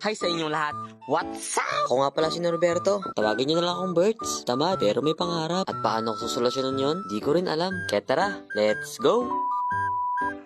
Hi sa inyong lahat. What's up? Ako nga pala si Norberto. Tawagin niyo na lang akong Berts. Tama, pero may pangarap. At paano ko susolusyonan yun? Di ko rin alam. Kaya tara, let's go!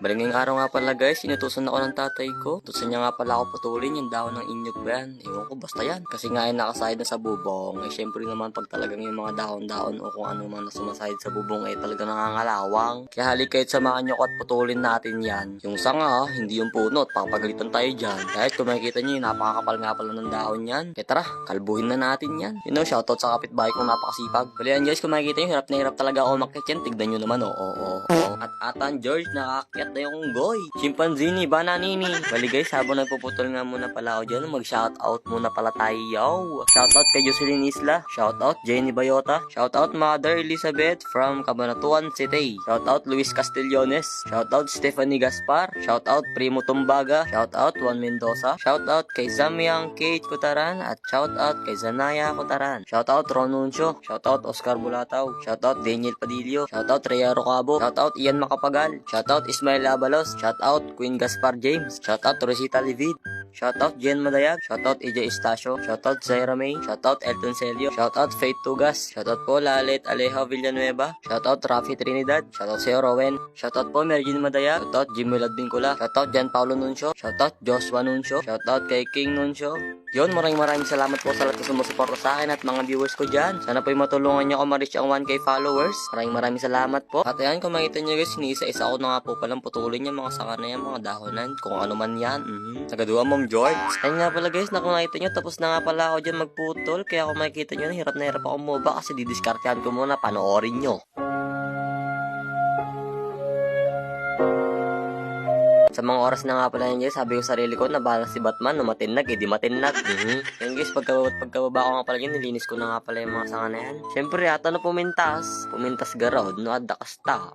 Bali ngayong araw nga pala guys, inutusan ako ng tatay ko. Tusan niya nga pala ako putulin yung dahon ng inyog ba yan. Ewan ko, basta yan. Kasi nga yung nakasahid na sa bubong. Eh syempre naman pag talagang yung mga dahon-dahon o kung ano man na sumasahid sa bubong ay talaga nangangalawang. Kaya halik kahit samahan niyo ko at putulin natin yan. Yung sanga, hindi yung punot. Papagalitan tayo dyan. Kahit kung makikita niyo yung napakakapal nga pala ng dahon yan. Kaya tara, kalbuhin na natin yan. You know, shoutout sa kapitbahay kong napakasipag. Bali yan guys, kung makikita niyo, hirap na hirap talaga ako umakyat yan. Tignan niyo naman, oo. At Atan George, nakaakyat na yung goy. Chimpanzini, bananini. Bali guys, habang nagpuputol nga muna pala ako dyan, mag-shoutout muna pala tayo. Shoutout kay Jocelyn Isla. Shoutout Jenny Bayota. Shoutout Mother Elizabeth from Cabanatuan City. Shoutout Luis Castillones. Shoutout Stephanie Gaspar. Shoutout Primo Tumbaga. Shoutout Juan Mendoza. Shoutout kay Zamyang Kate Kutaran. At shoutout kay Zanaya Kutaran. Shoutout Ron Nuncio. Shoutout Oscar Bulataw. Shoutout Daniel Padillo. Shoutout Rhea Rocabo. Shoutout Ian Macapagal. Shoutout Ismael Abalos. Shoutout Queen Gaspar James. Shoutout Rosita Livid. Shoutout Jen Madayag. Shoutout EJ Estacio. Shoutout Zaira May. Shoutout Elton Celio. Shoutout Faith Tugas. Shoutout po Lalet Alejo Villanueva. Shoutout Rafi Trinidad. Shoutout Seo Rowen. Shoutout po Mergin Madayag. Shoutout Jimmy Ladvincula. Shoutout Jan Paulo Nuncio. Shoutout Joshua Nuncio. Shoutout kay King Nuncio. Yun, maraming salamat po sa lahat na sumusuporta sa akin at mga viewers ko dyan. Sana po matulungan nyo ako ma-reach ang 1K followers. Maraming salamat po. At ayan, kung makita nyo guys, iniisa-isa ko na nga po palang putulin yung mga saka na yan, mga dahonan, kung ano man yan. Sagaduha Mom George. Ayun nga pala guys, na kung nakita nyo, tapos na nga pala ako dyan magputol. Kaya kung makikita nyo, hirap na hirap ako muba kasi didiskartehan ko muna, panoorin nyo. Sa mga oras na nga pala yun guys, sabi ko sa sarili ko na bahala si Batman, no matinag, di matinag. Yan guys, pagkababa ko nga pala yun, nilinis ko na nga pala yung mga sanga na yan. Siyempre, ata na pumintas garod, no adda kasta.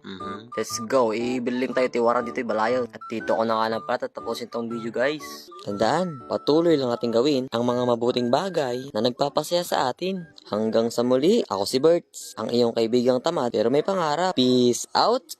Let's go, ibiling tayo tiwara dito balayo. At dito ko na nga lang pala, tatapusin tong video guys. Tandaan, patuloy lang ating gawin ang mga mabuting bagay na nagpapasaya sa atin. Hanggang sa muli, ako si Berts, ang iyong kaibigang tamad pero may pangarap. Peace out!